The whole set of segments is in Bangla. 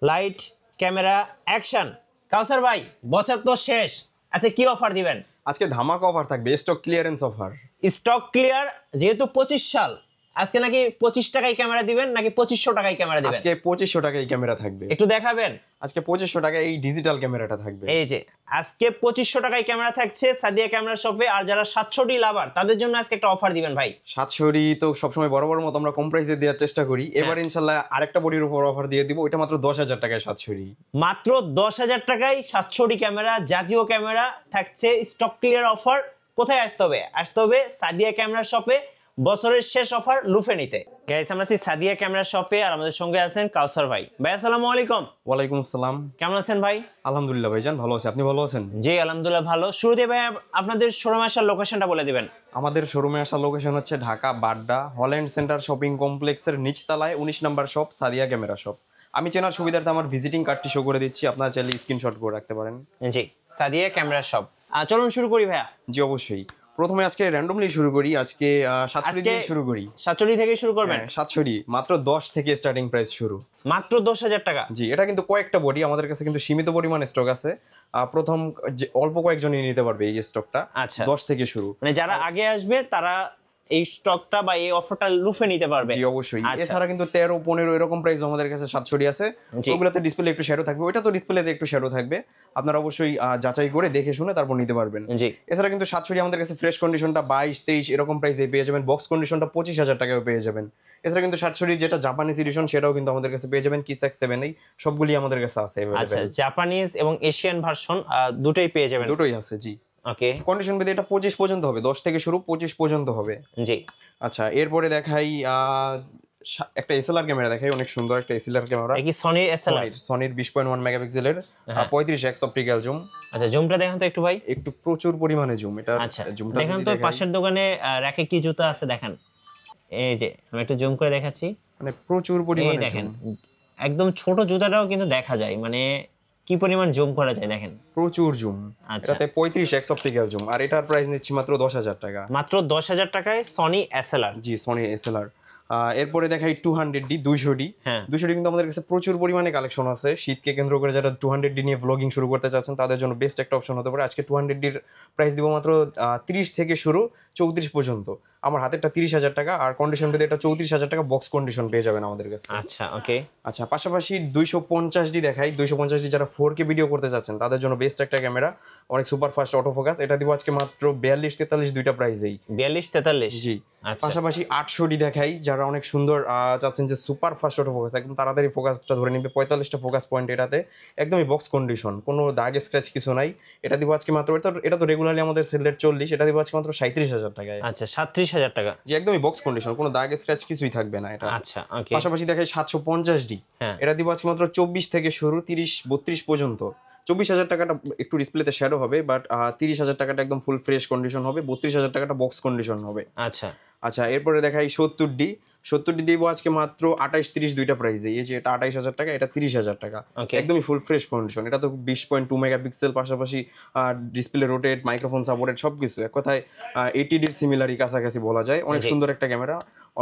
Light camera action. কাউসার ভাই বছর তো শেষ, আচ্ছা কি অফার দিবেন? আজকে ধামাকা অফার থাকবে, stock clearance offer. Stock clear, যেহেতু 25 সাল, আজকে নাকি 25 টাকায় ক্যামেরা দিবেন নাকি 2500 টাকায় ক্যামেরা দিবেন? আজকে 2500 টাকায় এই ক্যামেরা থাকবে। একটু দেখাবেন। আজকে 2500 টাকায় এই ডিজিটাল ক্যামেরাটা থাকবে। এই যে আজকে 2500 টাকায় ক্যামেরা থাকছে সাদিয়া ক্যামেরা শপে। আর যারা 700 লাভার তাদের জন্য আজকে একটা অফার দিবেন ভাই। 700 তো সবসময় বড় বড় মতো আমরা কম প্রাইসে দেওয়ার চেষ্টা করি, এবার ইনশাল্লাহ আরেকটা বডির উপর অফার দিয়ে দিব। এটা মাত্র 10,000 টাকায় 700। মাত্র 10,000 টাকায় 700 ক্যামেরা, জাতীয় ক্যামেরা থাকছে স্টক ক্লিয়ার অফার। কোথায় আসতে হবে? আসতে হবে সাদিয়া ক্যামেরা শপে, বছরের শেষ অফার লুফে নিতে। গাইস আমরা আছি সাদিয়া ক্যামেরা শপে, আর আমাদের সঙ্গে আছেন কাউসার ভাই। ভাই আসসালামু আলাইকুম। ওয়ালাইকুম আসসালাম। কেমন আছেন ভাই? আলহামদুলিল্লাহ ভাইজান, ভালো আছি। আপনি ভালো আছেন? জি আলহামদুলিল্লাহ ভালো। শুরুতে ভাই আপনাদের শোরুমে আসার লোকেশনটা বলে দিবেন। আমাদের শোরুমে আসার লোকেশন হচ্ছে Dhaka Badda Holland centre shopping কমপ্লেক্সের নিচতলায় 19 নম্বর শপ, সাদিয়া ক্যামেরা শপ। আমি চেনার সুবিধার্থে আমার ভিজিটিং কার্ডটি শো করে দিচ্ছি, আপনারা চাইলে স্ক্রিনশট করে রাখতে পারেন। জি সাদিয়া ক্যামেরা শপ। চলুন শুরু করি ভাইয়া। জি অবশ্যই। প্রথমে আজকে র্যান্ডমলি শুরু করি। আজকে 700 দিয়ে শুরু করি। 700 থেকে শুরু করবেন? 700 মাত্র 10 থেকে স্টার্টিং প্রাইস শুরু। মাত্র 10,000 টাকা। জি, এটা কিন্তু কয়েকটা বডি আমাদের কাছে কিন্তু সীমিত পরিমাণ স্টক আছে। প্রথম অল্প কয়েকজনই নিতে পারবে এই স্টকটা। আচ্ছা 10 থেকে শুরু। মানে যারা আগে আসবে তারা এই স্টকটা বা এই অফারটা লুফে নিতে পারবে। জি অবশ্যই। এছাড়া কিন্তু 13, 15 এরকম প্রাইস আমাদের কাছে 700 আছে। ওগুলোতে ডিসপ্লে একটু শ্যাডো থাকবে, ওইটা তো ডিসপ্লেতে একটু শ্যাডো থাকবে। আপনারা অবশ্যই যাচাই করে দেখে শুনে তারপর নিতে পারবেন। জি এছাড়া কিন্তু 700 আমাদের কাছে ফ্রেশ কন্ডিশনটা 22, 23 এরকম প্রাইসে পেয়ে যাবেন। বক্স কন্ডিশনটা 25,000 টাকায় পেয়ে যাবেন। এছাড়া কিন্তু 700 যেটা জাপানিজ এডিশন সেটাও কিন্তু আমাদের কাছে পেয়ে যাবেন। কিস X7 এই সবগুলি আমাদের কাছে আছে। আচ্ছা জাপানিজ এবং এশিয়ান ভার্সন দুটোই পেয়ে যাবেন। দুটোই আছে জি। ওকে কন্ডিশন বেদে এটা 25 পর্যন্ত হবে, 10 থেকে শুরু 25 পর্যন্ত হবে। জি আচ্ছা এরপরে দেখাই একটা এসএলআর ক্যামেরা দেখাই, অনেক সুন্দর একটা এসএলআর ক্যামেরা। এই কি সনি এসএলআর? সনির 20.1 মেগাপিক্সেলের 35x অপটিক্যাল জুম। আচ্ছা জুমটা দেখান তো একটু ভাই। একটু প্রচুর পরিমাণে জুম এটা। আচ্ছা জুমটা দেখেন তো পাশের দোকানে র্যাকে কি জুতা আছে দেখেন। এই যে আমি একটু জুম করে দেখাচ্ছি, মানে প্রচুর এই পরিমাণে দেখেন জুম। একদম ছোট জুতাটাও কিন্তু দেখা যায়, মানে কি পরিমাণ জুম করা যায় দেখেন। প্রচুর জুম। আচ্ছা এটাতে 35x অপটিক্যাল জুম, আর এটার প্রাইস নিচ্ছি মাত্র 10,000 টাকা। মাত্র 10,000 টাকায় সনি এসএলআর। জি সনি এসএলআর। এরপরে দেখাই 200D 200D। হ্যাঁ 200D কিন্তু আমাদের কাছে প্রচুর পরিমাণে কালেকশন আছে। শীতকে কেন্দ্র করে যারা 200D নিয়ে ব্লগিং শুরু করতে চাচ্ছেন তাদের জন্য বেস্ট একটা অপশন হতে পারে। আজকে 200Dর প্রাইস দিব মাত্র 30 থেকে শুরু 34 পর্যন্ত। আমার হাতেরটা 30,000 টাকা, আর কন্ডিশন পেতে এটা 34,000 টাকা বক্স কন্ডিশন পেয়ে যাবেন আমাদের কাছে। আচ্ছা ওকে। আচ্ছা পাশাপাশি 250D দেখাই। 250D যারা 4K ভিডিও করতে চাচ্ছেন তাদের জন্য বেস্ট একটা ক্যামেরা, অনেক সুপার ফাস্ট অটো ফোকাস। এটা দিব আজকে মাত্র 42, 43 দুইটা প্রাইসেই। 42, 43 জি। আচ্ছা পাশাপাশি 800D দেখাই, যারা অনেক সুন্দর চাচ্ছেন যে সুপার ফাস্ট অটো ফোকাস, একদম তাড়াতাড়ি ফোকাসটা ধরে নিবে। 45টা ফোকাস পয়েন্ট এটাতে, একদমই বক্স কন্ডিশন, কোনো দাগ স্ক্র্যাচ কিছু নাই। এটা দিব আজকে মাত্র, এটা তো রেগুলারলি আমাদের সেলের 40, এটা দিব আজকে মাত্র 37,000 টাকায়। আচ্ছা 37,000 টাকা। যে একদমই বক্স কন্ডিশন, কোনো দাগ স্ক্র্যাচ কিছুই থাকবে না এটা। আচ্ছা ওকে। পাশাপাশি দেখাই 750D। হ্যাঁ এটা দিব আজকে মাত্র 24 থেকে শুরু 30, 32 পর্যন্ত। 24,000 টাকাটা একটু ডিসপ্লেতে শ্যাডো হবে, বাট 30,000 টাকাটা একদম ফুল ফ্রেশ কন্ডিশন হবে। 32,000 টাকাটা বক্স কন্ডিশন হবে। আচ্ছা আচ্ছা এরপরে দেখাই 70D। 70D দিব আজকে মাত্র 28, 30 দুইটা প্রাইসে। এই যে এটা 28,000 টাকা, এটা 30,000 টাকা। একদমই ফুল ফ্রেশ কন্ডিশন। এটা তো 20.2 মেগাপিক্সেল, পাশাপাশি ডিসপ্লে রোটেট, মাইক্রোফোন সাপোর্টেড সব কিছু এক কথায় 80Dর সিমিলারই কাছাকাছি বলা যায়। অনেক সুন্দর একটা ক্যামেরা,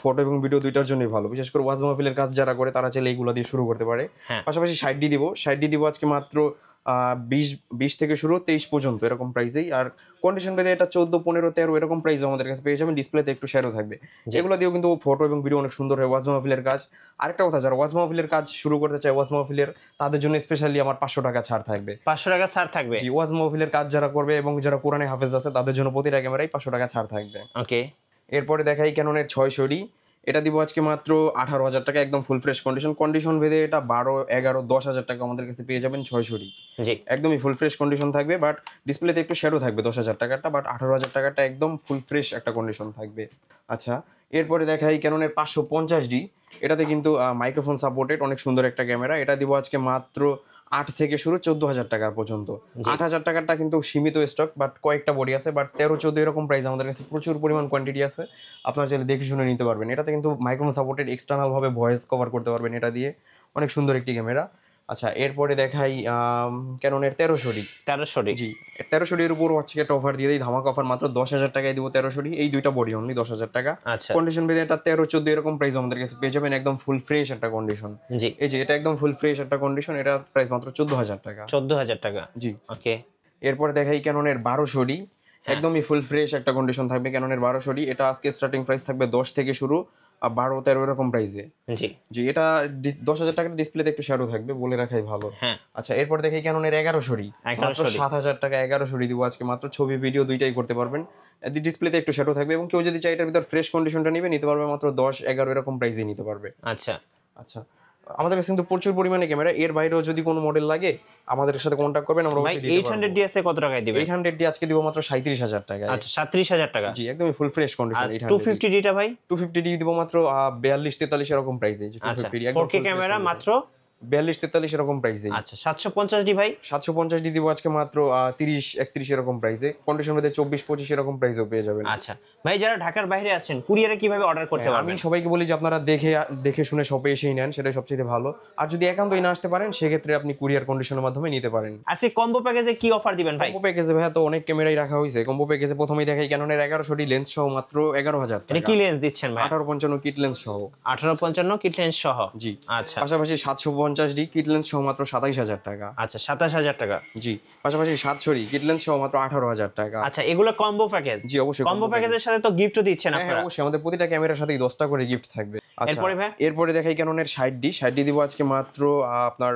ফটো এবং ভিডিও দুইটার জন্যই ভালো। বিশেষ করে ওয়াজ মাহফিলের কাজ যারা করে তারা চাইলে এইগুলো দিয়ে শুরু করতে পারে। পাশাপাশি 60D দিব। 60D দিব আজকে মাত্র 20 থেকে শুরু 23 পর্যন্ত এরকম প্রাইসেই। আর কন্ডিশন বেঁধে এটা 14, 15, 13 এরকম প্রাইস আমাদের কাছে পেয়ে যাবেন। ডিসপ্লেতে একটু শ্যাডো থাকবে। এগুলো দিয়েও কিন্তু ফটো এবং ভিডিও অনেক সুন্দর হয় ওয়াজ মাহফিলের কাজ। আরেকটা কথা, যারা ওয়াজ মাহফিলের কাজ শুরু করতে চায় ওয়াজ মাহফিলের, তাদের জন্য স্পেশালি আমার 500 টাকা ছাড় থাকবে। 500 টাকা ছাড় থাকবে? জি, ওয়াজ মাহফিলের কাজ যারা করবে এবং যারা কোরআনে হাফেজ আছে তাদের জন্য প্রতিটা ক্যামেরায় 500 টাকা ছাড় থাকবে। ওকে। এরপরে দেখাই ক্যাননের 600D। এটা দিব আজকে মাত্র 18,000 টাকা, একদম ফুল ফ্রেশ কন্ডিশন ভেদে এটা 12, 11, 10,000 টাকা আমাদের কাছে পেয়ে যাবেন 600D। জি একদমই ফুল ফ্রেশ কন্ডিশন থাকবে, বাট ডিসপ্লেতে একটু শ্যাডো থাকবে 10,000 টাকাটা, বাট 18,000 টাকাটা একদম ফুল ফ্রেশ একটা কন্ডিশন থাকবে। আচ্ছা এরপরে দেখাই ক্যাননের 550D। এটাতে কিন্তু মাইক্রোফোন সাপোর্টেড, অনেক সুন্দর একটা ক্যামেরা। এটা দিব আজকে মাত্র 8 থেকে শুরু 14,000 টাকা পর্যন্ত। 8,000 টাকাটা কিন্তু সীমিত স্টক, বাট কয়েকটা বডি আছে, বাট 13, 14 এরকম প্রাইস আমাদের কাছে প্রচুর পরিমাণ কোয়ান্টিটি আছে। আপনারা চাইলে দেখে শুনে নিতে পারবেন। এটাতে কিন্তু মাইক্রোফোন সাপোর্টেড, এক্সটার্নাল ভাবে ভয়েস কভার করতে পারবেন এটা দিয়ে। অনেক সুন্দর একটি ক্যামেরা। আচ্ছা এরপরে দেখাই ক্যাননের 1300 জি 1300 এর উপর হচ্ছে একটা অফার দিয়ে দিই, ধামাকা অফার, মাত্র 10,000 টাকায় দিব 1300 এই দুইটা বডি অনলি 10,000 টাকা। আচ্ছা কন্ডিশন ভেদে এটা 13-14 এরকম প্রাইস আমাদের কাছে পেয়ে যাবেন, একদম ফুল ফ্রেশ একটা কন্ডিশন। জি এই যে এটা একদম ফুল ফ্রেশ একটা কন্ডিশন, এটা প্রাইস মাত্র 14,000 টাকা। 14,000 টাকা জি ওকে। এরপরে দেখাই ক্যাননের 1200 একদমই ফুল ফ্রেশ একটা কন্ডিশন থাকবে ক্যাননের 1200 এটা আজকে স্টার্টিং প্রাইস থাকবে 10 থেকে শুরু, আর 12-13 এরকম প্রাইসে। জি জি এটা 10,000 টাকার ডিসপ্লেতে একটু শ্যাডো থাকবে, বলে রাখাই ভালো। হ্যাঁ আচ্ছা এরপর দেখি ক্যাননের 1100 মাত্র 7,000 টাকা 1100 দিব আজকে, মাত্র ছবি ভিডিও দুইটাই করতে পারবেন। ডিসপ্লেতে একটু শ্যাডো থাকবে, এবং কেউ যদি চাই এটার ভিতর ফ্রেশ কন্ডিশনটা নিতে পারবে মাত্র 10-11 এরকম প্রাইসে নিতে পারবে। আচ্ছা আচ্ছা আমাদের কাছে কিন্তু প্রচুর পরিমাণে ক্যামেরা, এর বাইরেও যদি কোনো মডেল লাগে আমাদের সাথে কন্ট্যাক্ট করবেন, আমরা ভাই অবশ্যই দিতে পারবো। 800 ডিএস এ কত টাকায় দিবেন? 800 ডি আজকে দিব মাত্র 37,000 টাকায়। আচ্ছা 37,000 টাকা। জি একদমই ফুল ফ্রেশ কন্ডিশন। আর 250 ডিটা ভাই 250 ডি দিব মাত্র 42-43 এরকম প্রাইসে। আচ্ছা 4K ক্যামেরা মাত্র 42-43 এরকম প্রাইসে। আচ্ছা 750 ডি ভাই 750 ডি দিব আজকে মাত্র 30-31 এরকম প্রাইসে, কন্ডিশন মধ্যে 24-25 এরকম প্রাইসেও পেয়ে যাবেন। আচ্ছা ভাই যারা ঢাকার বাইরে আছেন কুরিয়ারে কিভাবে অর্ডার করতে আমি পারবেন? সবাইকে বলি যে আপনারা দেখে শুনে শপে এসেই নেন, সেটাই সবচেয়ে ভালো। আর যদি একান্তই না আসতে পারেন সেক্ষেত্রে আপনি কুরিয়ার কন্ডিশনের মাধ্যমে নিতে পারেন। আজকে কম্বো প্যাকেজে কি অফার দিবেন ভাই? কম্বো প্যাকেজে ভাইয়া তো অনেক ক্যামেরাই রাখা হয়েছে। কম্বো প্যাকেজে প্রথমেই দেখাই ক্যাননের 1100 ডি লেন্স সহ মাত্র 11,000 এটা টাকা। কি লেন্স দিচ্ছেন ভাই? 1855 কিট লেন্স সহ। 1855 কিট লেন্স সহ। জি আচ্ছা পাশাপাশি 750 ডি কিট লেন্স সহ মাত্র 27,000 টাকা। আচ্ছা 27,000 টাকা। জি পাশাপাশি 700 ডি কিট লেন্স সহ মাত্র 18,000 টাকা। আচ্ছা এগুলো কম্বো প্যাকেজ? জি অবশ্যই কম্বো প্যাকেজের সাথে তো গিফটও দিচ্ছেন হ্যাঁ আপনারা? অবশ্যই, আমাদের প্রতিটা ক্যামেরার সাথেই 10টা করে গিফট থাকবে। আচ্ছা এরপরে ভাই? এরপরে দেখাই ক্যাননের 60 ডি দিব আজকে মাত্র আপনার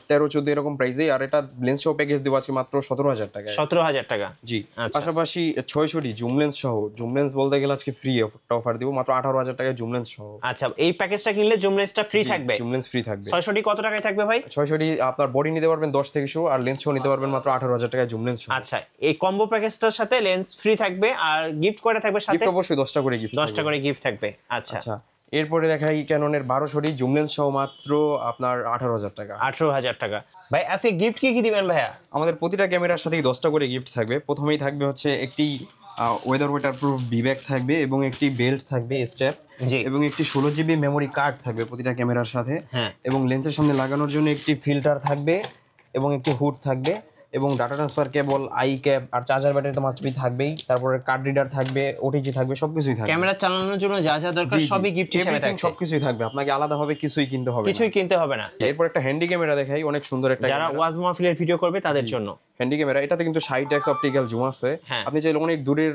13-14 এরকম প্রাইসে, আর এটা লেন্স সহ প্যাকেজ দিব আজকে মাত্র 17,000 টাকা। 17,000 টাকা। জি আচ্ছা। পাশাপাশি 600 ডি জুম লেন্স সহ, জুম লেন্স বলতে গেলে আজকে ফ্রি একটা অফার দিব মাত্র 18,000 টাকায় জুম লেন্স সহ। আচ্ছা এই প্যাকেজটা কিনলে জুম লেন্সটা ফ্রি থাকবে? জুম লেন্স ফ্রি থাকবে। 600 ডি কত টাকায় থাকবে ভাই? 600 ডি আপনার বডি নিতে পারবেন 10 থেকে শুরু, আর লেন্স সহ নিতে পারবেন মাত্র 18,000 টাকায় জুম লেন্স সহ। আচ্ছা এই কম্বো প্যাকেজটার সাথে লেন্স ফ্রি থাকবে, আর গিফট করে থাকবে সাথে? গিফট অবশ্যই 10টা করে গিফট 10টা করে গিফট থাকবে। আচ্ছা আচ্ছা এরপরে দেখাই ক্যাননের 1200 ডি জুম লেন্স সহ মাত্র আপনার 18,000 টাকা। 18,000 টাকা। ভাই আজকে গিফট কি কি দিবেন ভাইয়া? আমাদের প্রতিটা ক্যামেরার সাথেই 10টা করে গিফট থাকবে। প্রথমেই থাকবে হচ্ছে একটি ওয়েদার প্রুফ বিব্যাগ থাকবে, এবং একটি বেল্ট থাকবে স্ট্র্যাপ, জি এবং একটি 16 জিবি মেমোরি কার্ড থাকবে প্রতিটা ক্যামেরার সাথে। হ্যাঁ এবং লেন্সের সামনে লাগানোর জন্য একটি ফিল্টার থাকবে, এবং একটি হুড থাকবে, এবং data transfer cable, eye cap, আর চার্জার ব্যাটারি তো মাস্ট বি থাকবেই। তারপরে কার্ড রিডার থাকবে, ওটিজি থাকবে, সবকিছুই থাকবে। ক্যামেরা চালানোর জন্য যা যা দরকার সবই গিফট হিসেবে থাকবে। সবকিছুই থাকবে, আপনাকে আলাদাভাবে কিছুই কিনতে হবে না। কিছুই কিনতে হবে না। এরপর একটা হ্যান্ডি ক্যামেরা দেখাই, অনেক সুন্দর একটা যারা ওয়াজ মাহফিলের ভিডিও করবে তাদের জন্য হ্যান্ডি ক্যামেরা। এটাতে কিন্তু 60x অপটিক্যাল জুম আছে। হ্যাঁ। আপনি চাইলে অনেক দূরের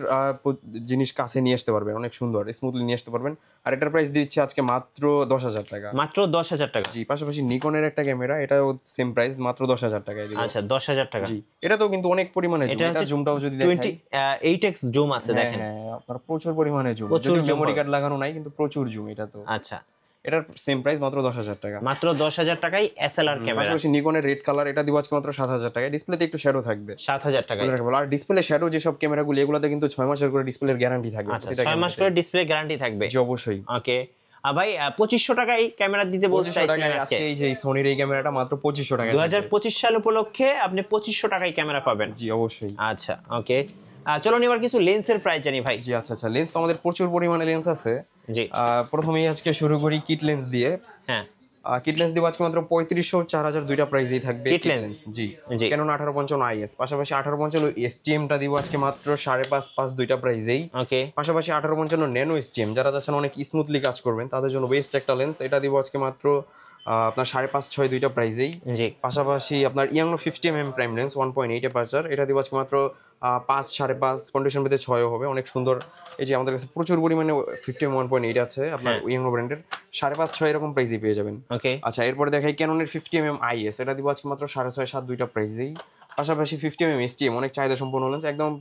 জিনিস কাছে নিয়ে আসতে পারবেন, অনেক সুন্দর স্মুথলি নিয়ে আসতে পারবেন। আর এটার প্রাইস দিচ্ছে আজকে মাত্র 10,000 টাকা। মাত্র 10,000 টাকা। জি পাশাপাশি নিকনের একটা ক্যামেরা, এটাও সেম প্রাইস মাত্র 10,000 টাকায় দিব। আচ্ছা 10,000 টাকা। জি এটাতেও কিন্তু অনেক পরিমাণে জুম, এটা জুমটাও যদি দেখাই 28x জুম আছে দেখেন। হ্যাঁ আপনার প্রচুর পরিমাণে জুম, প্রচুর যদি zoom মেমোরি পাবেন। কার্ড লাগানো নাই কিন্তু প্রচুর জুম এটা তো। আচ্ছা এটার সেম প্রাইস মাত্র 10,000 টাকা। মাত্র 10,000 টাকায় এসএলআর ক্যামেরা। পাশাপাশি নিকনের রেড কালার, এটা দিব আজকে মাত্র 7,000 টাকায়। ডিসপ্লেতে একটু শ্যাডো থাকবে 7,000 টাকায়। আর ডিসপ্লে শ্যাডো যেসব ক্যামেরাগুলো এগুলোতে কিন্তু 6 মাসের করে ডিসপ্লের গ্যারান্টি থাকবে। আচ্ছা 6 মাস করে ডিসপ্লে গ্যারান্টি থাকবে। জি অবশ্যই। ওকে ভাই 2500 টাকায় ক্যামেরা দিতে বলতে 2500 চাইছিলেন টাকায় আজকে। আজকে এই যে সোনির এই ক্যামেরাটা মাত্র 2500 টাকায়। 2025 সাল উপলক্ষে আপনি 2500 টাকায় ক্যামেরা পাবেন। জি অবশ্যই। আচ্ছা ওকে চলুন এবার কিছু লেন্সের প্রাইস জানি ভাই। জি আচ্ছা লেন্স তো আমাদের প্রচুর পরিমাণে লেন্স আছে। জি প্রথমেই আজকে শুরু করি কিট লেন্স দিয়ে। হ্যাঁ কিট লেন্স দিব আজকে মাত্র 3500 4000 দুইটা প্রাইসেই থাকবে kit lens. G G Canon 1855 IS, পাশাপাশি 1855 STM টা দিব আজকে মাত্র 5.5 দুইটা প্রাইসেই। ওকে পাশাপাশি 1855 ন্যানো STM যারা যাচ্ছেন অনেক স্মুথলি কাজ করবেন তাদের জন্য বেস্ট একটা লেন্স, এটা দিব আজকে মাত্র আপনার 5.5-6 দুইটা প্রাইসেই। জি পাশাপাশি আপনার ইয়াংনো 50mm প্রাইম লেন্স 1.8 অ্যাপারচার, এটা দিব আজকে মাত্র 5 5.5 কন্ডিশন ভেদে 6 হবে, অনেক সুন্দর। এই যে আমাদের কাছে প্রচুর পরিমাণে 50mm 1.8 আছে আপনার ইয়াংনো ব্র্যান্ডের, 5.5-6 এরকম প্রাইসেই পেয়ে যাবেন। ওকে আচ্ছা এরপরে দেখাই ক্যাননের 50mm IS, এটা দিব আজকে মাত্র 6.5-7 দুইটা প্রাইসেই। পাশাপাশি 50mm STM অনেক চাহিদা সম্পন্ন লেন্স, একদম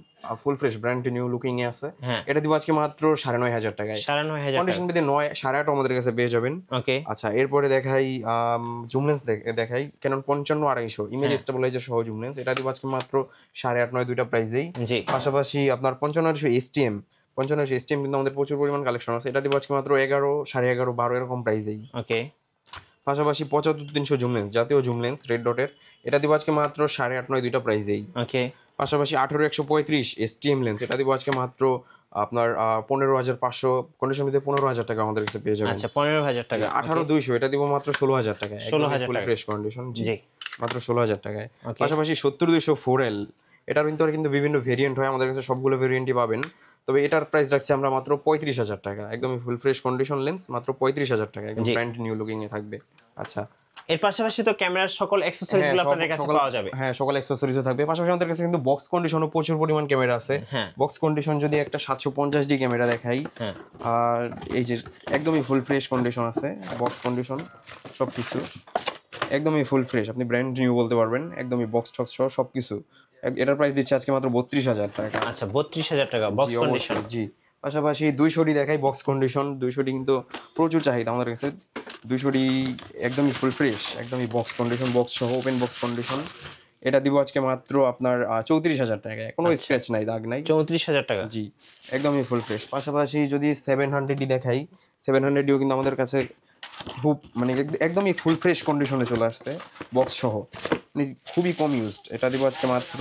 full fresh brand new looking এ আছে, এটা দিব আজকে মাত্র 9,500 টাকায়। 9,500 কন্ডিশন ভেদে 9 8.5 আমাদের কাছে পেয়ে যাবেন। ওকে আচ্ছা এরপরে দেখাই জুম লেন্স দেখাই ক্যানন 55-250 ইমেজ স্টেবিলাইজার সহ জুম লেন্স, এটা দিব আজকে মাত্র 8.5-9 দুইটা প্রাইসেই। জি পাশাপাশি আপনার 55-250 STM কিন্তু আমাদের প্রচুর পরিমাণ কালেকশন আছে, এটা দিব আজকে মাত্র 11 11.5 12 এরকম প্রাইসেই। ওকে পাশাপাশি 75-300 জুম লেন্স জাতীয় জুম লেন্স রেড ডটের, এটা দিব আজকে মাত্র 8.5-9 দুইটা প্রাইসেই। ওকে পাশাপাশি 18-135 STM লেন্স, এটা দিব আজকে মাত্র আপনার 15,500 কন্ডিশন ভিতরে 15,000 টাকা আমাদের কাছে পেয়ে যাবেন। আচ্ছা 15,000 টাকা। 18,200 এটা দিব মাত্র 16,000 টাকায়। 16,000 ফুল টাকা। ফ্রেশ কন্ডিশন, জি মাত্র 16,000 টাকায়। পাশাপাশি 70-200 4L, এটার কিন্তু বিভিন্ন ভেরিয়েন্ট হয়, আমাদের কাছে সবগুলো ভেরিয়েন্টই পাবেন। তবে এটার প্রাইস রাখছি আমরা মাত্র 35,000 টাকা, একদমই ফুল ফ্রেশ কন্ডিশন লেন্স, মাত্র 35,000 টাকা, একদম ব্র্যান্ড নিউ লুকিং এ থাকবে। আচ্ছা, এর পাশাপাশি তো ক্যামেরার সকল অ্যাকসেসরিজ গুলো আপনাদের কাছে পাওয়া যাবে। হ্যাঁ, সকল অ্যাকসেসরিজও থাকবে। পাশাপাশি আমাদের কাছে কিন্তু বক্স কন্ডিশনও প্রচুর পরিমাণ ক্যামেরা আছে। বক্স কন্ডিশন যদি একটা 750D ক্যামেরা দেখাই, আর এই যে একদমই ফুল ফ্রেশ কন্ডিশন আছে, বক্স কন্ডিশন সবকিছু একদমই ফুল ফ্রেশ, আপনি ব্র্যান্ড নিউ বলতে পারবেন, একদমই বক্স টক্স সহ সবকিছু। এটার প্রাইস দিচ্ছে আজকে মাত্র 32,000 টাকা। আচ্ছা 32,000 টাকা বক্স কন্ডিশন। জি, পাশাপাশি 200D দেখাই, বক্স কন্ডিশন। 200D কিন্তু প্রচুর চাহিদা আমাদের কাছে। 200D একদমই ফুল ফ্রেশ, একদমই বক্স কন্ডিশন, বক্স সহ ওপেন বক্স কন্ডিশন। এটা দিব আজকে মাত্র আপনার 34,000 টাকায়, কোনো স্ক্র্যাচ নাই, দাগ নাই। 34,000 টাকা। জি, একদমই ফুল ফ্রেশ। পাশাপাশি যদি 700D দেখাই, 700Dও কিন্তু আমাদের কাছে খুব মানে একদমই ফুল ফ্রেশ কন্ডিশনে চলে আসছে, বক্স সহ, মানে খুবই কম ইউজড। এটা দিব আজকে মাত্র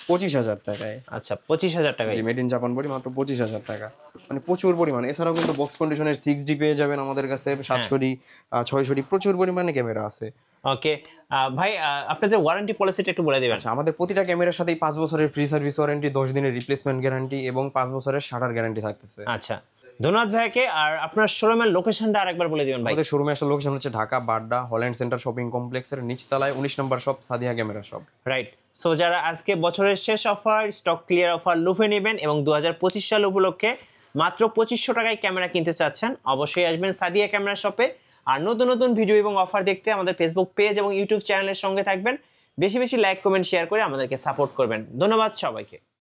25,000 টাকায়। আচ্ছা 25,000 টাকা। জি, মেড ইন জাপান বডি, মাত্র 25,000 টাকা, মানে প্রচুর পরিমাণে। এছাড়াও কিন্তু বক্স কন্ডিশনের 6D পেয়ে যাবেন আমাদের কাছে, 700D 600D, প্রচুর পরিমাণে ক্যামেরা আছে। ওকে ভাই, আপনাদের ওয়ারেন্টি পলিসিটা একটু বলে দিবেন। আচ্ছা, আমাদের প্রতিটা ক্যামেরার সাথেই 5 বছরের ফ্রি সার্ভিস ওয়ারেন্টি, 10 দিনের রিপ্লেসমেন্ট গ্যারান্টি এবং 5 বছরের শাটার গ্যারান্টি থাকতেছে। আচ্ছা, ধন্যবাদ ভাইকে। আর আপনার শোরুমের লোকেশনটা আরেকবার বলে দিবেন ভাই। আমাদের শোরুমে আসার লোকেশন হচ্ছে Dhaka Badda Holland centre shopping কমপ্লেক্সের নিচতলায় 19 নম্বর shop, Sadia camera shop. Right. So যারা আজকে বছরের শেষ অফার, স্টক ক্লিয়ার অফার লুফে নেবেন এবং 2025 সাল উপলক্ষে মাত্র 2500 টাকায় ক্যামেরা কিনতে চাচ্ছেন, অবশ্যই আসবেন সাদিয়া ক্যামেরা শপে। আর নতুন নতুন ভিডিও এবং অফার দেখতে আমাদের ফেসবুক পেজ এবং ইউটিউব চ্যানেলের সঙ্গে থাকবেন। বেশি বেশি লাইক কমেন্ট শেয়ার করে আমাদেরকে সাপোর্ট করবেন। ধন্যবাদ সবাইকে।